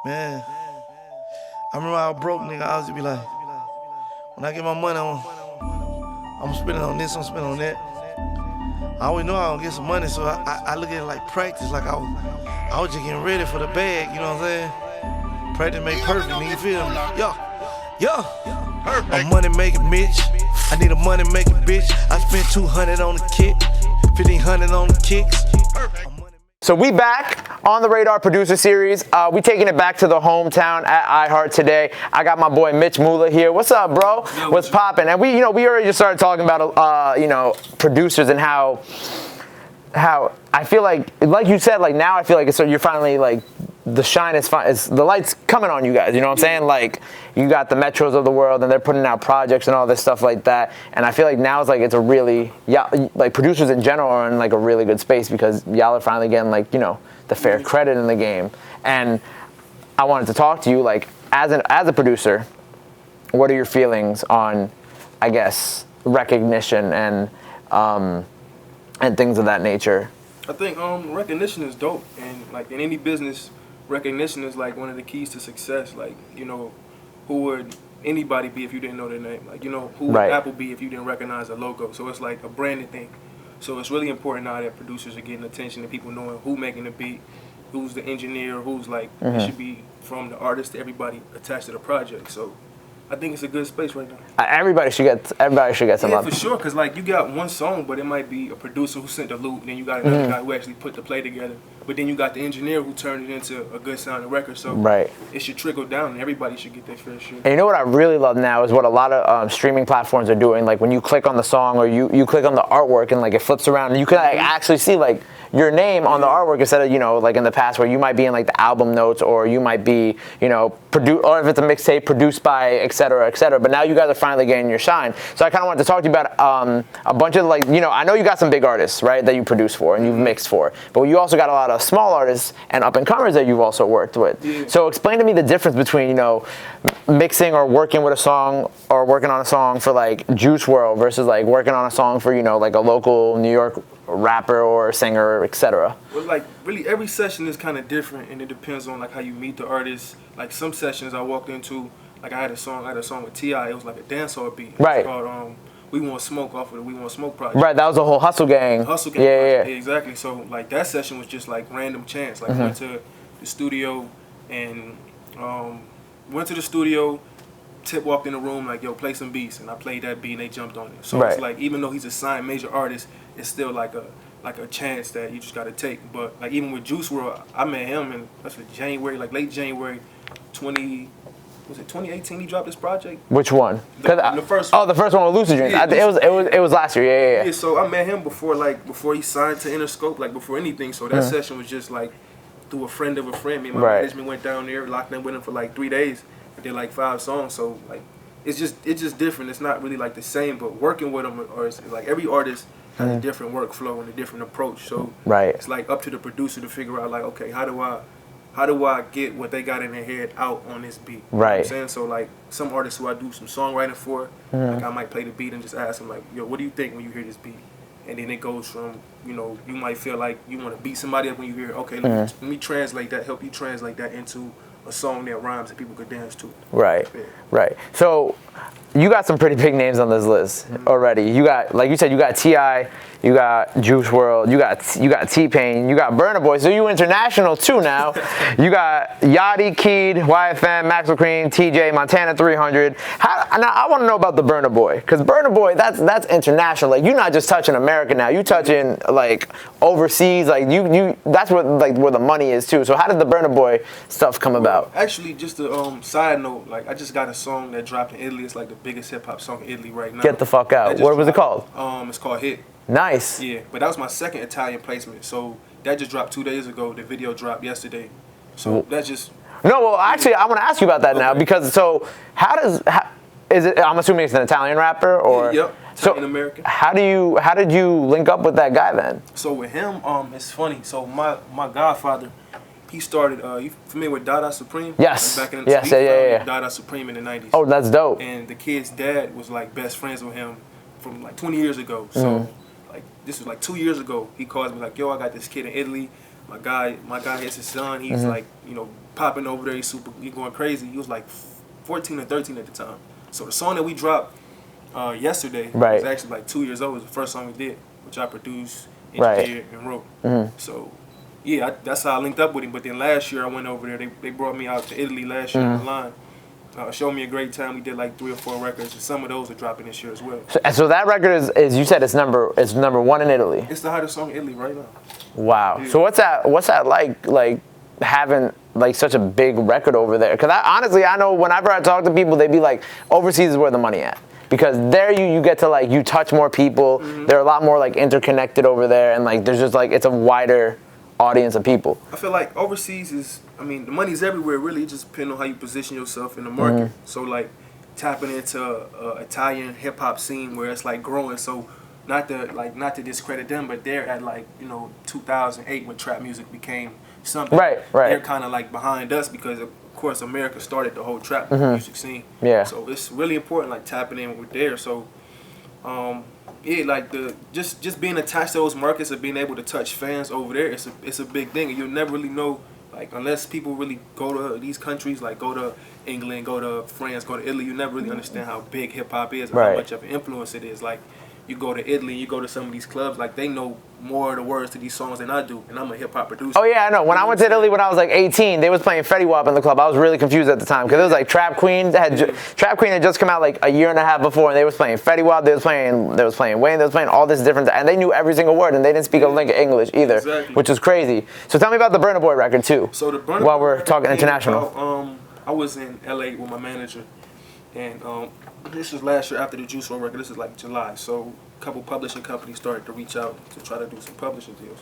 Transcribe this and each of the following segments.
Man, I remember I was broke, nigga. I was just be like, when I get my money, I'm spending on this, I'm spending on that. I always know I don't get some money, so I look at it like practice, like I was just getting ready for the bag, you know what I'm saying? Practice make perfect, nigga, you feel me? Yo, I'm money making Mitch. I need a money making bitch. I spent 200 on the kick, 1500 on the kicks. So we back on the Radar Producer Series. We taking it back to the hometown at iHeart today. I got my boy Mitch Mula here. What's up, bro? What's poppin'? And we already just started talking about producers and how I feel like you said, like now I feel like you're finally like the shine is the light's coming on you guys. You know what I'm saying? Like you got the Metros of the world and they're putting out projects and all this stuff like that. And I feel like now it's a really like producers in general are in like a really good space because y'all are finally getting the fair credit in the game. And I wanted to talk to you like as a producer, what are your feelings on, I guess, recognition and things of that nature? I think recognition is dope, and like in any business, recognition is like one of the keys to success. Like, who would anybody be if you didn't know their name? Like, who would Apple be if you didn't recognize a logo? So it's like a branded thing. So it's really important now that producers are getting attention and people knowing who making the beat, who's the engineer, who's like, it should be from the artist to everybody attached to the project. So I think it's a good space right now. Everybody should get some Yeah, up. for sure, because like you got one song, but it might be a producer who sent the loop, then you got another guy who actually put the play together, but then you got the engineer who turned it into a good sounding record. So it should trickle down, and everybody should get their fair share. And you know what I really love now is what a lot of streaming platforms are doing. Like when you click on the song or you click on the artwork and like it flips around, and you can like, actually see like your name on the artwork instead of like in the past where you might be in like the album notes or you might be or if it's a mixtape produced by et cetera, but now you guys are finally getting your shine. So I kind of wanted to talk to you about a bunch of I know you got some big artists, right, that you produce for and you've mixed for, but you also got a lot of small artists and up and comers that you've also worked with. So explain to me the difference between mixing or working with a song or working on a song for like Juice WRLD versus like working on a song for like a local New York rapper or singer, etc. Well, like really every session is kind of different, and it depends on like how you meet the artist. Like some sessions I walked into, like I had a song with T.I. It was like a dancehall beat. Right. It's called We Want Smoke off of the We Want Smoke project. Right. That was the whole Hustle Gang. Hustle Gang. Yeah. Exactly. So like that session was just like random chance. Like went to the studio and Tip walked in the room like, yo, play some beats, and I played that beat and they jumped on it. So it's like even though he's a signed major artist, it's still like a chance that you just gotta take. But like even with Juice WRLD, I met him in January, like late January 2018 he dropped this project? Which one? The first one. Oh, the first one with Lucid Dreams. Yeah, it was last year. Yeah, so I met him before he signed to Interscope, like before anything. So that session was just like through a friend of a friend. Me and my management went down there, locked in with him for like 3 days. I did like 5 songs. So like it's just different. It's not really like the same, but working with him or it's like every artist has a different workflow and a different approach. So it's like up to the producer to figure out like, okay, how do I get what they got in their head out on this beat? You know what I'm saying? So like some artists who I do some songwriting for, like I might play the beat and just ask them like, yo, what do you think when you hear this beat? And then it goes from, you might feel like you want to beat somebody up when you hear, okay, let me translate that, help you translate that into a song that rhymes that people could dance to. Right. So you got some pretty big names on this list already. You got, like you said, you got T.I., you got Juice WRLD, you got T-Pain, you got Burna Boy, so you international too now. You got Yachty, Keed, YFM, Maxwell Cream, TJ, Montana 300. Now I want to know about the Burna Boy, because Burna Boy, that's international. Like you're not just touching America now, you touching like overseas. Like you that's where the money is too. So how did the Burna Boy stuff come about? Actually, just a side note, like I just got a song that dropped in Italy. It's like the biggest hip hop song in Italy right now. Get the fuck out. What was it called? It's called Hit. Nice. Yeah, but that was my second Italian placement. So that just dropped 2 days ago. The video dropped yesterday. So that's just... No, well, actually, I want to ask you about that now because so is it? I'm assuming it's an Italian rapper or... Yep. Italian American. How did you link up with that guy then? So with him, it's funny. So my godfather, he started. You familiar with Dada Supreme? Yes. Like back in the yeah. Dada Supreme in the 90s. Oh, that's dope. And the kid's dad was like best friends with him from like 20 years ago. So like this was like 2 years ago. He calls me like, yo, I got this kid in Italy. My guy has his son. He's like, you know, popping over there. He's going crazy. He was like 14 or 13 at the time. So the song that we dropped yesterday was actually like 2 years old. It was the first song we did, which I produced, engineered, and wrote. So yeah, that's how I linked up with him. But then last year I went over there. They brought me out to Italy last year on the line. Showed me a great time. We did like 3 or 4 records, and some of those are dropping this year as well. So that record is you said it's number 1 in Italy. It's the hottest song in Italy right now. Wow. Yeah. So what's that like having like such a big record over there? Because honestly, I know whenever I talk to people, they be like, overseas is where the money at. Because there you get to like, you touch more people. They're a lot more like interconnected over there, and like there's just like, it's a wider audience of people. I feel like overseas is, I mean, the money's everywhere really. It just depends on how you position yourself in the market. So like tapping into Italian hip hop scene where it's like growing. So not to discredit them, but they're at like, you know, 2008 when trap music became something. Right. They're kind of like behind us because of course America started the whole trap music scene. Yeah. So it's really important like tapping in with there. So yeah, like just being attached to those markets and being able to touch fans over there, it's a big thing. And you'll never really know, like, unless people really go to these countries, like go to England, go to France, go to Italy, you never really understand how big hip hop is and how much of an influence it is. Like, you go to Italy, you go to some of these clubs, like they know more of the words to these songs than I do, and I'm a hip hop producer. Oh yeah, I know. When I went to Italy when I was like 18, they was playing Fetty Wap in the club. I was really confused at the time because it was like Trap Queen Trap Queen had just come out like a year and a half before, and they was playing Fetty Wap, they was playing Wayne, they was playing all this different, and they knew every single word, and they didn't speak a lick of English either, which was crazy. So tell me about the Burna Boy record too. So the Burna while Boy we're talking international. About, I was in LA with my manager, and this was last year after the Juice WRLD record. This is like July, so a couple publishing companies started to reach out to try to do some publishing deals.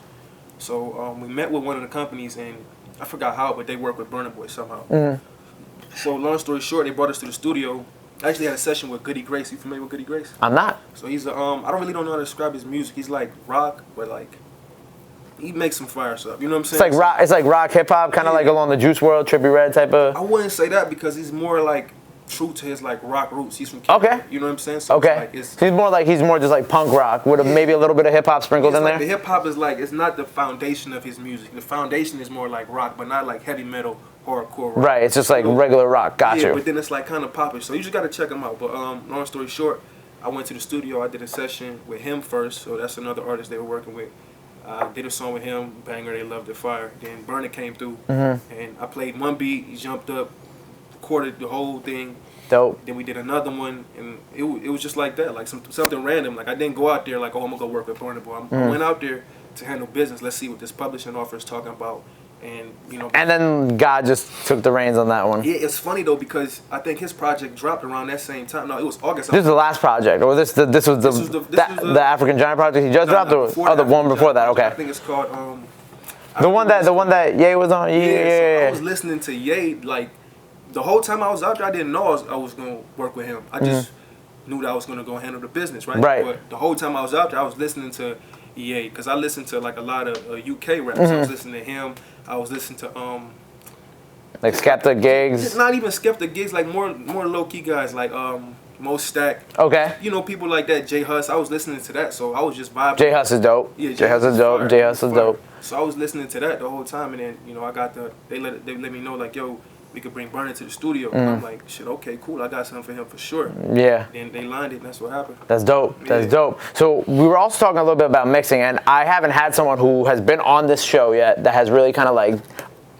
So we met with one of the companies, and I forgot how, but they work with Burna Boy somehow. So long story short, they brought us to the studio. I actually had a session with Goody Grace. You familiar with Goody Grace? I'm not. So he's I don't know how to describe his music. He's like rock, but like he makes some fire stuff. You know what I'm saying? It's like rock. It's like rock hip hop, kind of like along the Juice WRLD, Trippie Redd type of. I wouldn't say that because he's more like true to his like rock roots. He's from Canada, you know what I'm saying? So it's like he's more just like punk rock with maybe a little bit of hip hop sprinkled in there. The hip hop is like, it's not the foundation of his music. The foundation is more like rock, but not like heavy metal, hardcore rock. Right, it's just like regular rock. Got you. But then it's like kind of popish. So you just got to check him out. But long story short, I went to the studio. I did a session with him first. So that's another artist they were working with. I did a song with him, banger. They loved the fire. Then Burna came through, and I played one beat. He jumped up, recorded the whole thing. Dope. Then we did another one, and it was just like that, like something random. Like I didn't go out there like, oh, I'm gonna go work with Burna Boy. I went out there to handle business. Let's see what this publishing offer is talking about, and you know. And then God just took the reins on that one. Yeah, it's funny though because I think his project dropped around that same time. No, it was August. This is the last project, or this was the African Giant project he just dropped, or the one before that. Okay. I think it's called the one that Ye was on. Yeah. So I was listening to Ye like. The whole time I was out there, I didn't know I was going to work with him. I just knew that I was going to go handle the business, right? But the whole time I was out there, I was listening to EA because I listened to like a lot of UK rappers. I was listening to him. I was listening to like Skepta, Gigs. Not even Skepta, Gigs, like more low key guys like Mo Stack. Okay. You know, people like that. J Hus. I was listening to that, so I was just vibing. J Hus is dope. Yeah, J Hus is dope. J Hus is dope. So I was listening to that the whole time, and then you know I got they let me know like, yo, we could bring Burna to the studio. I'm like, shit, okay, cool. I got something for him for sure. Yeah. Then they lined it, and that's what happened. That's dope. That's dope. So we were also talking a little bit about mixing, and I haven't had someone who has been on this show yet that has really kind of like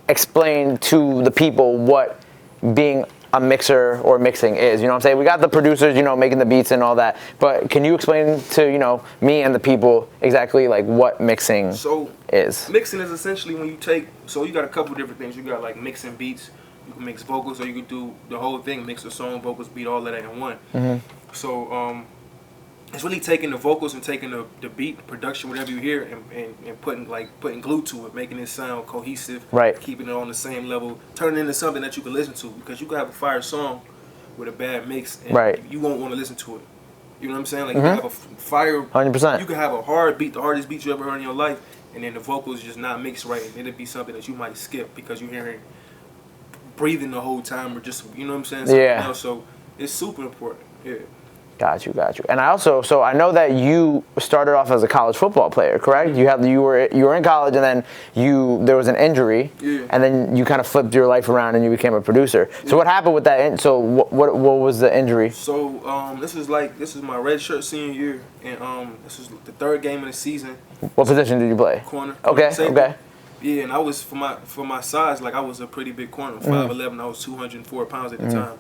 explained to the people what being a mixer or mixing is. You know what I'm saying? We got the producers, you know, making the beats and all that. But can you explain to, you know, me and the people exactly like what mixing is? Mixing is essentially when you take, so you got a couple different things. You got like mixing beats. You can mix vocals, or you can do the whole thing, mix the song, vocals, beat, all of that in one. So it's really taking the vocals and taking the beat, production, whatever you hear, and putting glue to it, making it sound cohesive, keeping it on the same level, turning it into something that you can listen to. Because you can have a fire song with a bad mix, and you won't want to listen to it. You know what I'm saying? Like you can have a fire, 100%. You can have a hard beat, the hardest beat you ever heard in your life, and then the vocals just not mixed right, and it'll be something that you might skip because you're hearing breathing the whole time, or just, you know what I'm saying? Something else. So it's super important. Yeah. Got you. And I also, so I know that you started off as a college football player, correct? You were in college, and then there was an injury, and then you kind of flipped your life around and you became a producer. So what happened with that? So what was the injury? So this is my red shirt senior year, and this was the third game of the season. What position did you play? Corner. Okay. Yeah, and I was for my size, like I was a pretty big corner, 5'11". I was 204 pounds at the time.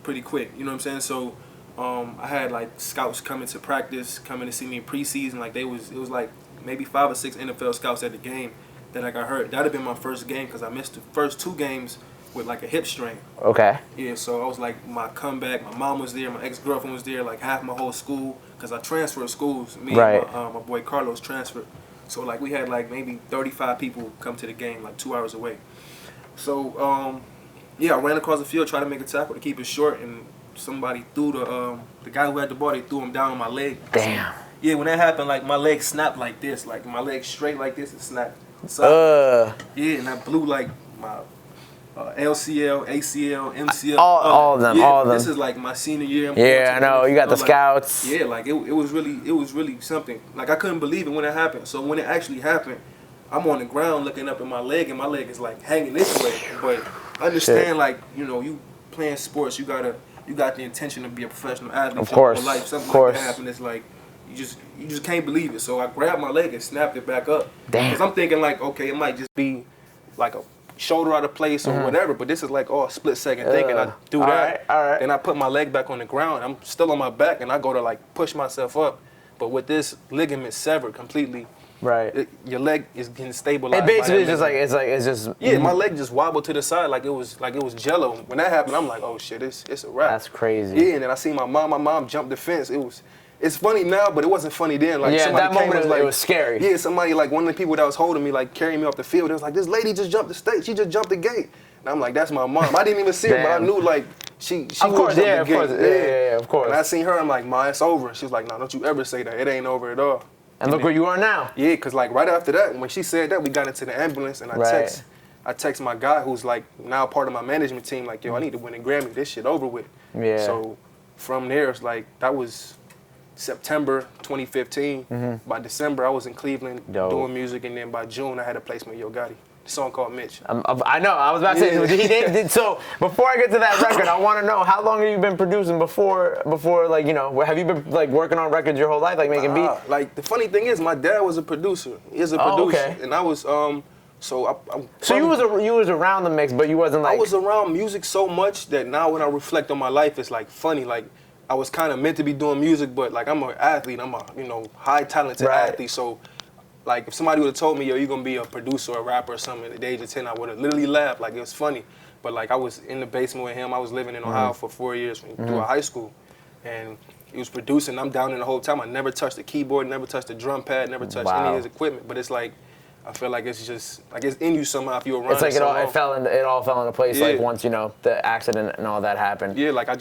Pretty quick. You know what I'm saying? So. I had like scouts coming to practice, coming to see me in preseason. Like it was like maybe 5 or 6 NFL scouts at the game that I got hurt. That'd have been my first game because I missed the first 2 games with like a hip strain. Okay. Yeah, so I was like my comeback. My mom was there, my ex-girlfriend was there, like half my whole school because I transferred schools. Me and my boy Carlos transferred. So like we had like maybe 35 people come to the game like 2 hours away. So I ran across the field, tried to make a tackle to keep it short, and somebody threw the guy who had the ball, they threw him down on my leg. Damn. Yeah, when that happened, like my leg snapped like this, like my leg straight like this, it snapped. So, yeah, and I blew like my LCL, ACL, MCL. All of them. This is like my senior year. Yeah, I know. You got the scouts. Yeah, like it was really something. Like I couldn't believe it when it happened. So when it actually happened, I'm on the ground looking up at my leg, and my leg is like hanging this way. But I understand, like you playing sports, you got the intention to be a professional athlete. Of course. Your whole life. Something like that happened. It's like you just can't believe it. So I grabbed my leg and snapped it back up. Damn. Because I'm thinking like, okay, it might just be like a shoulder out of place or whatever. But this is like a split second thinking. I do that. All right. Then I put my leg back on the ground. I'm still on my back, and I go to like push myself up. But with this ligament severed completely. Right. Your leg is getting stabilized. It basically it's just. Yeah, my leg just wobbled to the side like it was jello. When that happened, I'm like, oh shit, it's a wrap. That's crazy. Yeah, and then I see my mom. My mom jumped the fence. It's funny now, but it wasn't funny then. Like somebody that moment came, like, it was scary. Yeah, somebody like one of the people that was holding me, like carrying me off the field. It was like, this lady just jumped the stage. She just jumped the gate. And I'm like, that's my mom. I didn't even see her, but I knew like she of course, would yeah, jump the of gate. course, yeah, of course. And I seen her. I'm like, Ma, it's over. She was like, no, don't you ever say that. It ain't over at all. And look where you are now. Yeah, because like right after that, when she said that, we got into the ambulance, and I text my guy who's like now part of my management team, like, yo, I need to win a Grammy. This shit over with. Yeah. So from there, it's like that was September 2015. By December, I was in Cleveland doing music, and then by June, I had a placement with Yo Gotti. A song called Mitch. I know. I was about to say. So before I get to that record, I want to know how long have you been producing before like have you been like working on records your whole life, like making beats? Like the funny thing is, my dad was a producer. He's a producer, and I was So you was around the mix, but you wasn't like. I was around music so much that now when I reflect on my life, it's like funny. Like I was kind of meant to be doing music, but like I'm an athlete. I'm a high talented athlete. So like if somebody would have told me, yo, you're gonna be a producer or a rapper or something at the age of 10, I would have literally laughed. Like it was funny. But like I was in the basement with him. I was living in Ohio for 4 years through high school, and he was producing. I'm down in the whole time. I never touched the keyboard, never touched the drum pad, never touched any of his equipment. But it's like I feel like it's just like it's in you somehow if you're around. It's like it all fell into place like once the accident and all that happened. Yeah, like I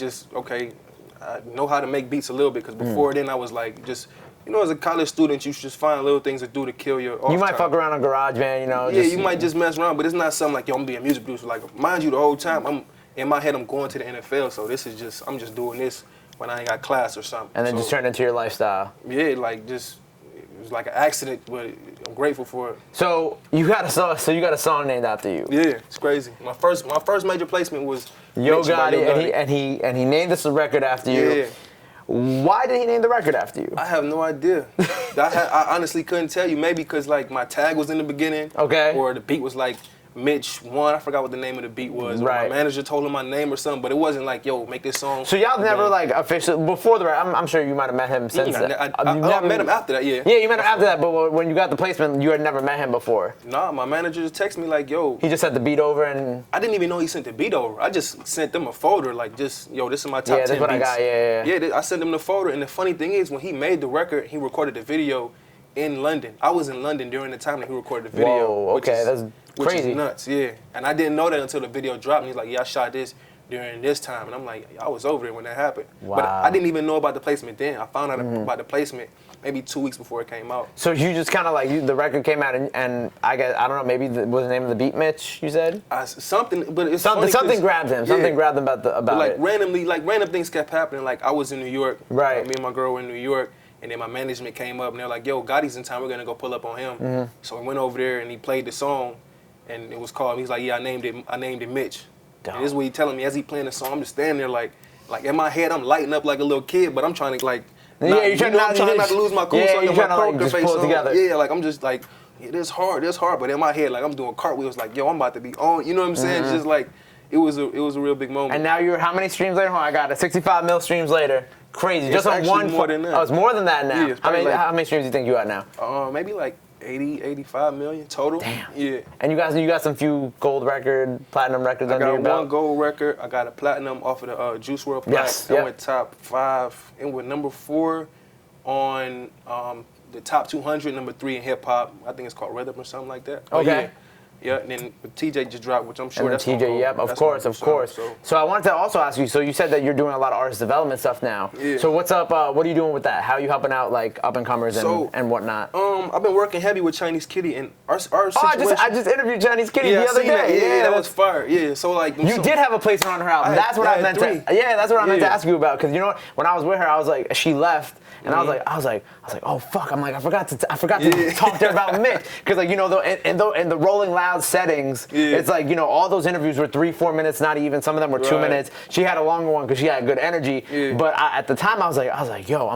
know how to make beats a little bit because before then I was like just. As a college student, you should just find little things to do to kill your off You might time. fuck around on GarageBand, Yeah, you might just mess around, but it's not something like, yo, I'm gonna be a music producer. Like, mind you, the whole time, I'm in my head, I'm going to the NFL, so I'm just doing this when I ain't got class or something. And then just turned into your lifestyle. Yeah, like it was like an accident, but I'm grateful for it. So you got a song named after you. Yeah, it's crazy. My first major placement was Yo Gotti, and he named this a record after you. Yeah. Why did he name the record after you? I have no idea. I honestly couldn't tell you. Maybe because like my tag was in the beginning. Okay. Or the beat was like Mitch 1. I forgot what the name of the beat was. Right. Or my manager told him my name or something, but it wasn't like, yo, make this song. So y'all never like officially before the record. I'm sure you might have met him since then. I met him after that, yeah. Yeah, you met him after that, but when you got the placement, you had never met him before. Nah, my manager just texted me like, yo. He just sent the beat over and. I didn't even know he sent the beat over. I just sent them a folder like just, yo, this is my top 10 beats. Yeah, that's what I got, yeah. Yeah, I sent them the folder, and the funny thing is when he made the record, he recorded the video in London. I was in London during the time that he recorded the video. Whoa, okay, that's crazy. Which is nuts, yeah. And I didn't know that until the video dropped, and he's like, yeah, I shot this during this time. And I'm like, I was over there when that happened. Wow. But I didn't even know about the placement then. I found out about the placement maybe 2 weeks before it came out. So you just kind of like, the record came out and I guess, I don't know, maybe was the name of the beat Mitch, you said? Something, but it's Something grabbed him. Something grabbed him about like, it. randomly, like random things kept happening. Like I was in New York. Right. Me and my girl were in New York. And then my management came up and they're like, yo, Gotti's in town, we're gonna go pull up on him. So I went over there and he played the song and it was called, he's like, yeah, I named it Mitch. Dope. And this is what he's telling me as he playing the song. I'm just standing there like in my head, I'm lighting up like a little kid, but I'm trying to like, I'm trying not to lose my cool, so I got my poker just face pull it on. together. Yeah, like I'm just like, yeah, this hard, but in my head, like I'm doing cartwheels, like, yo, I'm about to be on, you know what I'm saying? It's just like, it was a real big moment. And now you're how many streams later? I got it, 65 mil streams later. Crazy. It's just on one. more than that. Oh, it's more than that now. Yeah, how many streams do you think you got now? Maybe like 80, 85 million total. Damn. Yeah. And you got some few gold record, platinum records under your belt? I got one gold record. I got a platinum off of the Juice WRLD Platinum. Yes. It went top 5. It went number 4 on the top 200, number 3 in hip hop. I think it's called Rhythm or something like that. Okay. Yeah, and then Tjay just dropped, which I'm sure And that's then gonna TJ, go- yep, of that's course, gonna of go course. some, So I wanted to also ask you, so you said that you're doing a lot of artist development stuff now. Yeah. So what's up, what are you doing with that? How are you helping out like up and comers and whatnot? I've been working heavy with Chinese Kitty and our situation. I just interviewed Chinese Kitty yeah, the other I seen that. day. Yeah, that was fire. Yeah, so like You did have a placement on her album. That's what I meant to. Yeah, that's what I meant to ask you about. Because you know, when I was with her, I was like, she left, and I was like, oh fuck. I'm like, I forgot to talk to her about Mitch. Because like, you know, in the Rolling Loud settings, it's like, you know, all those interviews were 3-4 minutes, not even. Some of them were 2 minutes. She had a longer one because she had good energy. Yeah. But at the time, I was like, yo,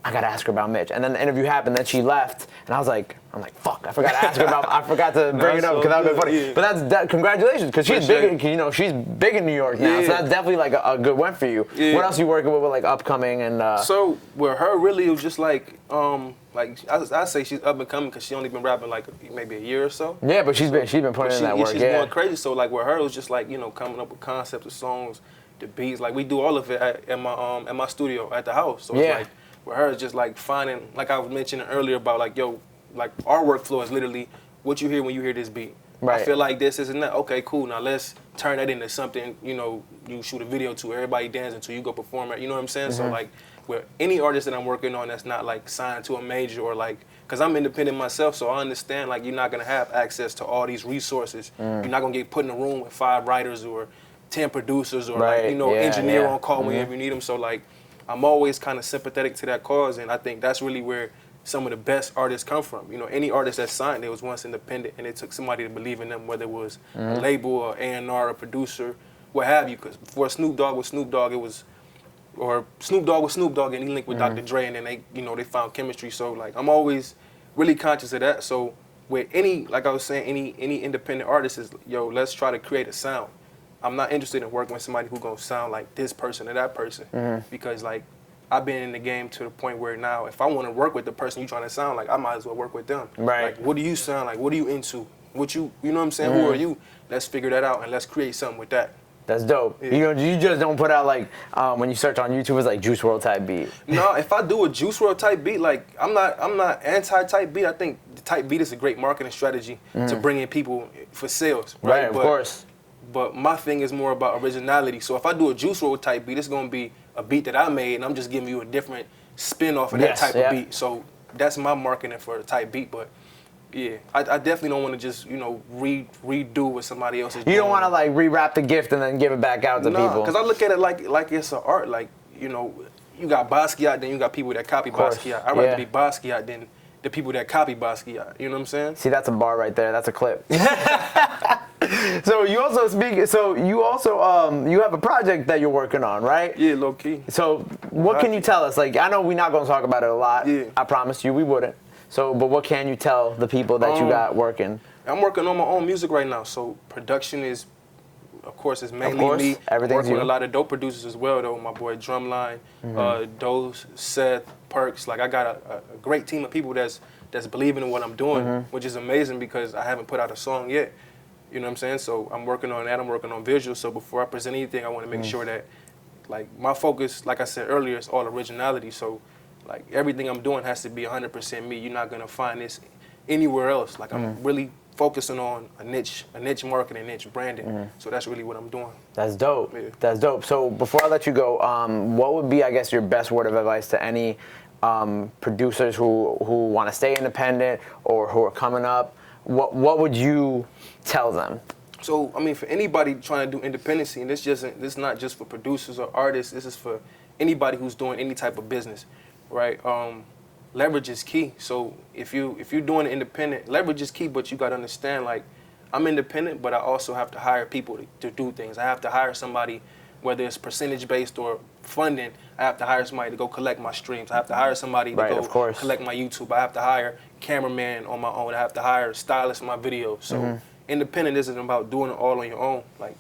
I gotta ask her about Mitch. And then the interview happened, then she left, and I was like, fuck, I forgot to ask her about. I forgot to bring it up because that would be funny. Yeah. But congratulations, because she's big. You know, she's big in New York now, so that's definitely like a good one for you. Yeah. What else are you working with like upcoming and? So with her, really, it was just like I say she's up and coming because she only been rapping like maybe a year or so. Yeah, but she's been putting in that work. She's going crazy. So like with her, it was just like, you know, coming up with concepts of songs, the beats. Like we do all of it at my studio at the house. So it's like with her, it's just like finding, like I was mentioning earlier about like, yo, like our workflow is literally what you hear when you hear this beat. Right. I feel like this isn't that. Okay, cool. Now let's turn that into something, you know, you shoot a video to, everybody dancing to, you go perform it. You know what I'm saying? So like with any artist that I'm working on that's not like signed to a major or like, because I'm independent myself, so I understand like you're not going to have access to all these resources. You're not going to get put in a room with 5 writers or 10 producers or like, you know, engineer on call whenever you need them. So like, I'm always kind of sympathetic to that cause, and I think that's really where some of the best artists come from. You know, any artist that's signed, they was once independent, and it took somebody to believe in them, whether it was a label or A&R, a producer, what have you. Because before Snoop Dogg was Snoop Dogg, it was, or Snoop Dogg was Snoop Dogg, and he linked with Dr. Dre, and then they, you know, they found chemistry. So like, I'm always really conscious of that. So with any, like I was saying, any independent artist is, yo, let's try to create a sound. I'm not interested in working with somebody who's gonna sound like this person or that person, because like I've been in the game to the point where now if I want to work with the person you're trying to sound like, I might as well work with them. Right. Like, what do you sound like? What are you into? What you know what I'm saying? Who are you? Let's figure that out and let's create something with that. That's dope. Yeah. You know, you just don't put out like when you search on YouTube, it's like Juice WRLD type beat. No, if I do a Juice WRLD type beat, like I'm not anti type beat. I think the type beat is a great marketing strategy to bring in people for sales. Right, of course. But my thing is more about originality. So if I do a Juice WRLD type beat, it's gonna be a beat that I made, and I'm just giving you a different spin off of that type of beat. So that's my marketing for the type beat. But yeah, I definitely don't want to just, you know, redo what somebody else is doing. You don't want to like rewrap the gift and then give it back out to people. Because I look at it like it's an art. Like, you know, you got Basquiat, then you got people that copy Basquiat. I'd rather be Basquiat than the people that copy Basquiat. You know what I'm saying? See, that's a bar right there. That's a clip. So you also speak. So you also you have a project that you're working on, right? Yeah, low key. So what can you tell us? Like, I know we're not going to talk about it a lot. Yeah. I promised you we wouldn't. So, but what can you tell the people that you got working? I'm working on my own music right now. So production is, of course, is mainly me. Everything's working with a lot of dope producers as well, though. My boy Drumline, Dose, Seth, Perks. Like, I got a great team of people that's believing in what I'm doing, which is amazing because I haven't put out a song yet. You know what I'm saying? So I'm working on that. I'm working on visuals. So before I present anything, I want to make sure that, like, my focus, like I said earlier, is all originality. So, like, everything I'm doing has to be 100% me. You're not going to find this anywhere else. Like, I'm really focusing on a niche market and niche branding. So that's really what I'm doing. That's dope. Yeah. That's dope. So before I let you go, what would be, I guess, your best word of advice to any producers who want to stay independent or who are coming up? What would you tell them? So I mean, for anybody trying to do independency, and this is not just for producers or artists. This is for anybody who's doing any type of business, right? Leverage is key. So if you're doing independent, leverage is key. But you got to understand, like, I'm independent, but I also have to hire people to do things. I have to hire somebody, whether it's percentage based or funding. I have to hire somebody to go collect my streams. I have to hire somebody to go collect my YouTube. I have to hire cameraman on my own. I have to hire stylists for my videos. So independent isn't about doing it all on your own. Like,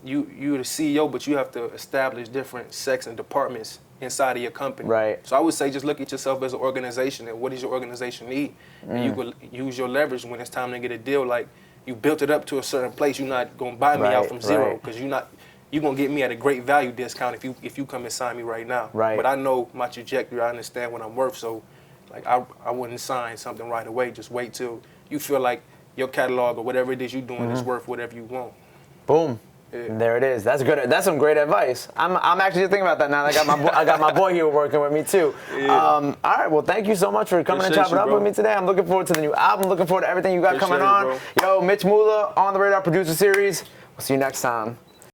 you're the CEO, but you have to establish different sects and departments inside of your company. Right. So I would say just look at yourself as an organization and what does your organization need? And you can use your leverage when it's time to get a deal. Like, you built it up to a certain place. You're not gonna buy me out from zero, because you're gonna get me at a great value discount if you come and sign me right now. Right. But I know my trajectory. I understand what I'm worth. So, like, I wouldn't sign something right away. Just wait till you feel like your catalog or whatever it is you're doing is worth whatever you want. Boom. Yeah. There it is. That's good. That's some great advice. I'm actually thinking about that now. I got my boy here working with me too. Yeah. All right. Well, thank you so much for coming and chopping up with me today. I'm looking forward to the new album. Looking forward to everything you got coming on. Yo, Mitch Mula on the Radar Producer Series. We'll see you next time.